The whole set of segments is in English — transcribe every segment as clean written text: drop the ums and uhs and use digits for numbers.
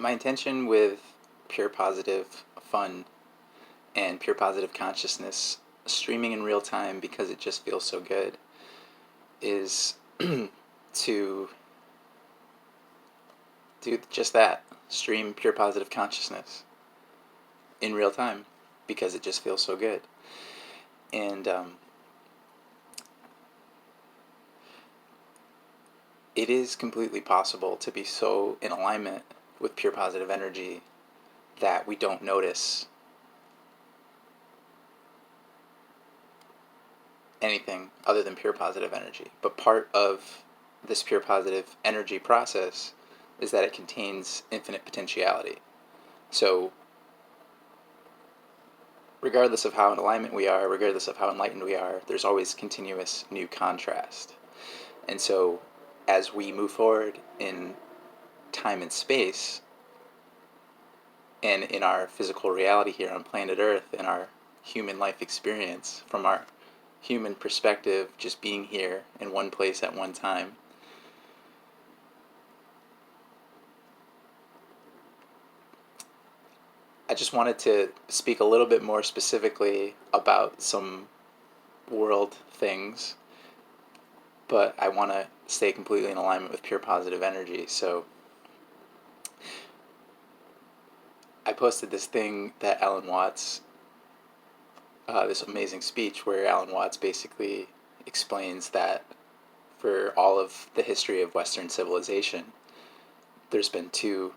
My intention with Pure Positive Fun and Pure Positive Consciousness streaming in real time because it just feels so good is to do just that, stream Pure Positive Consciousness in real time because it just feels so good. And it is completely possible to be so in alignment with pure positive energy that we don't notice anything other than pure positive energy. But part of this pure positive energy process is that it contains infinite potentiality. So regardless of how in alignment we are, regardless of how enlightened we are, there's always continuous new contrast. And so as we move forward in time and space, and in our physical reality here on planet Earth, in our human life experience, from our human perspective, just being here in one place at one time, I just wanted to speak a little bit more specifically about some world things, but I want to stay completely in alignment with pure positive energy. So I posted this thing that Alan Watts, this amazing speech where Alan Watts basically explains that for all of the history of Western civilization, there's been two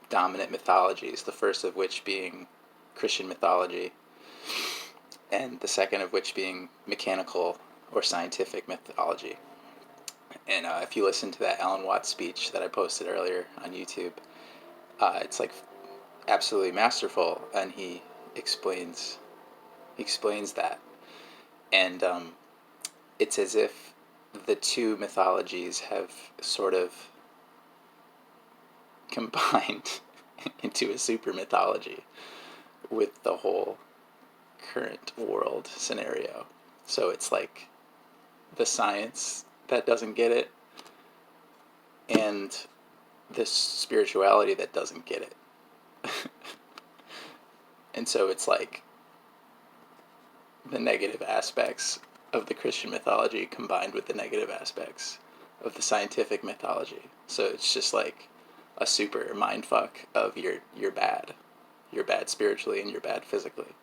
dominant mythologies, the first of which being Christian mythology, and the second of which being mechanical or scientific mythology. And if you listen to that Alan Watts speech that I posted earlier on YouTube, it's like absolutely masterful, and he explains that, and it's as if the two mythologies have sort of combined into a super mythology with the whole current world scenario. So it's like the science that doesn't get it and the spirituality that doesn't get it. And so it's like the negative aspects of the Christian mythology combined with the negative aspects of the scientific mythology. So it's just like a super mindfuck of you're bad. You're bad spiritually and you're bad physically.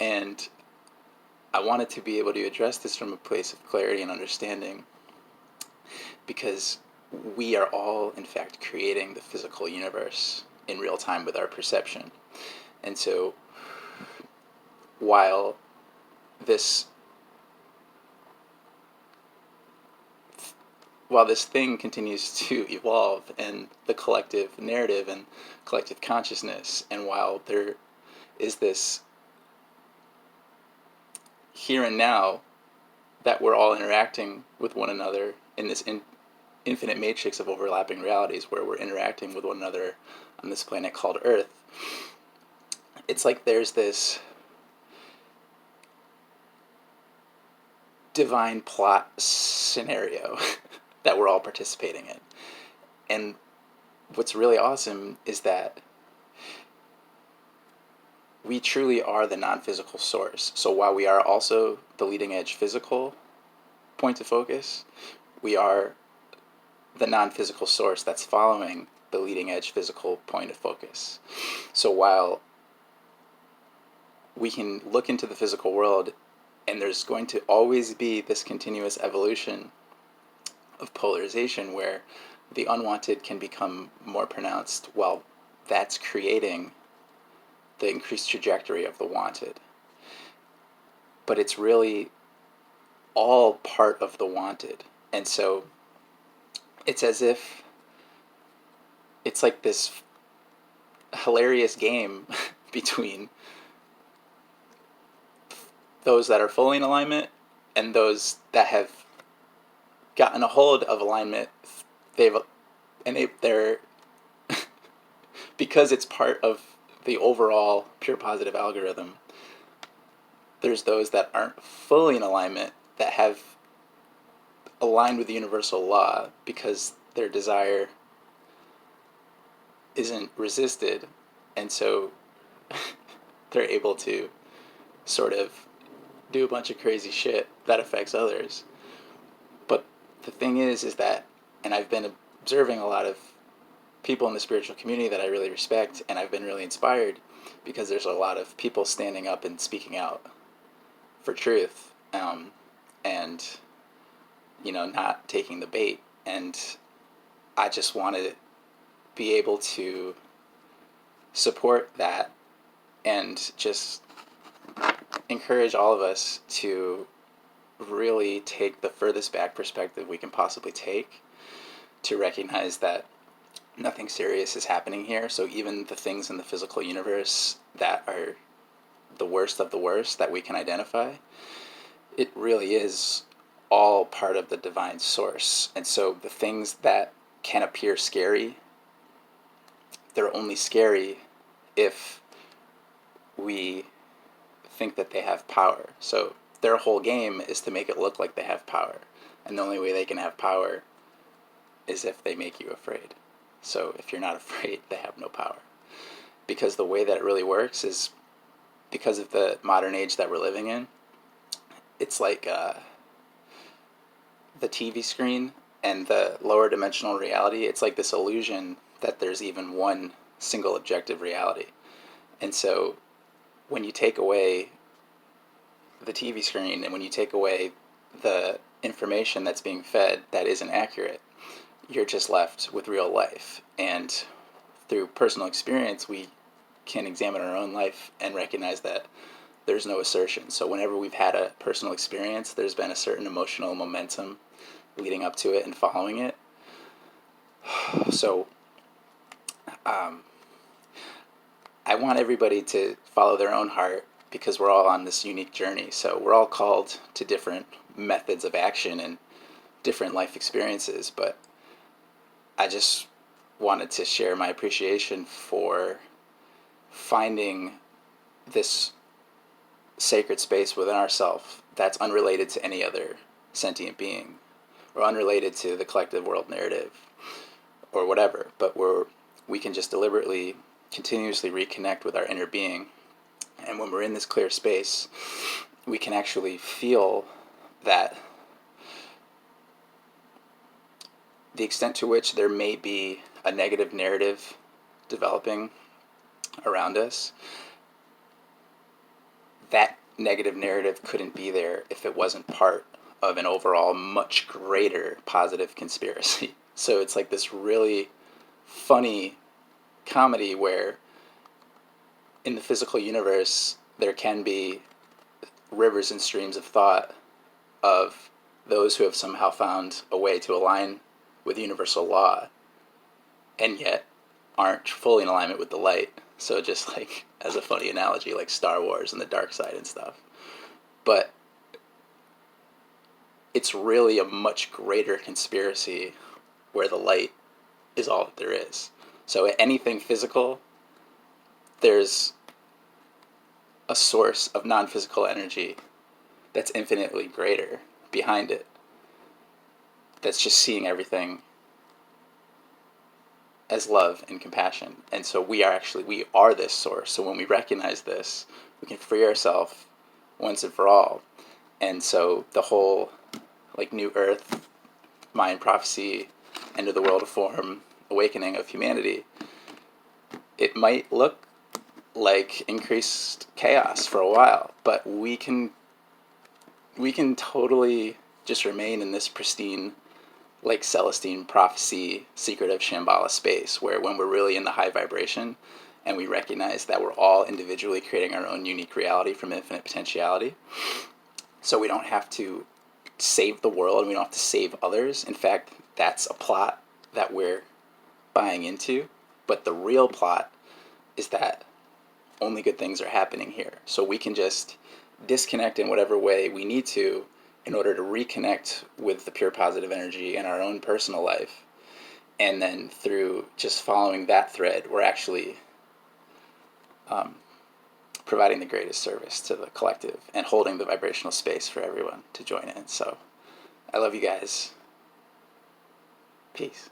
And I wanted to be able to address this from a place of clarity and understanding, because we are all, in fact, creating the physical universe in real time with our perception. And so while this thing continues to evolve, and the collective narrative and collective consciousness, and while there is this here and now that we're all interacting with one another in this infinite matrix of overlapping realities where we're interacting with one another on this planet called Earth, it's like there's this divine plot scenario that we're all participating in. And what's really awesome is that we truly are the non-physical source. So while we are also the leading edge physical point of focus, we are the non-physical source that's following the leading edge physical point of focus. So while we can look into the physical world, and there's going to always be this continuous evolution of polarization where the unwanted can become more pronounced, while that's creating the increased trajectory of the wanted. But it's really all part of the wanted. And so it's as if it's like this hilarious game between those that are fully in alignment and those that have gotten a hold of alignment. They're because it's part of the overall pure positive algorithm. There's those that aren't fully in alignment that have aligned with the universal law because their desire isn't resisted, and so they're able to sort of do a bunch of crazy shit that affects others. But the thing is that, and I've been observing a lot of people in the spiritual community that I really respect, and I've been really inspired because there's a lot of people standing up and speaking out for truth, and not taking the bait. And I just want to be able to support that and just encourage all of us to really take the furthest back perspective we can possibly take, to recognize that nothing serious is happening here. So even the things in the physical universe that are the worst of the worst that we can identify, it really is all part of the divine source. And so the things that can appear scary, they're only scary if we think that they have power. So their whole game is to make it look like they have power. And the only way they can have power is if they make you afraid. So if you're not afraid, they have no power. Because the way that it really works is because of the modern age that we're living in. It's like the TV screen and the lower dimensional reality. It's like this illusion that there's even one single objective reality. And so when you take away the TV screen and when you take away the information that's being fed that isn't accurate, you're just left with real life. And through personal experience, we can examine our own life and recognize that there's no assertion. So whenever we've had a personal experience, there's been a certain emotional momentum leading up to it and following it. So I want everybody to follow their own heart, because we're all on this unique journey. So we're all called to different methods of action and different life experiences, but I just wanted to share my appreciation for finding this sacred space within ourselves that's unrelated to any other sentient being, or unrelated to the collective world narrative, or whatever, but we can just deliberately, continuously reconnect with our inner being. And when we're in this clear space, we can actually feel that the extent to which there may be a negative narrative developing around us, that negative narrative couldn't be there if it wasn't part of an overall much greater positive conspiracy. So it's like this really funny comedy where in the physical universe there can be rivers and streams of thought of those who have somehow found a way to align with universal law and yet aren't fully in alignment with the light. So just like as a funny analogy, like Star Wars and the dark side and stuff. But it's really a much greater conspiracy where the light is all that there is. So anything physical, there's a source of non-physical energy that's infinitely greater behind it, that's just seeing everything as love and compassion. And so we are this source. So when we recognize this, we can free ourselves once and for all. And so the whole like new earth, Mayan prophecy, end of the world of form, awakening of humanity, it might look like increased chaos for a while, but we can totally just remain in this pristine, like Celestine prophecy, secret of Shambhala space, where when we're really in the high vibration and we recognize that we're all individually creating our own unique reality from infinite potentiality, so we don't have to save the world and we don't have to save others. In fact, that's a plot that we're buying into, but the real plot is that only good things are happening here. So we can just disconnect in whatever way we need to in order to reconnect with the pure positive energy in our own personal life. And then through just following that thread, we're actually providing the greatest service to the collective and holding the vibrational space for everyone to join in. So I love you guys. Peace.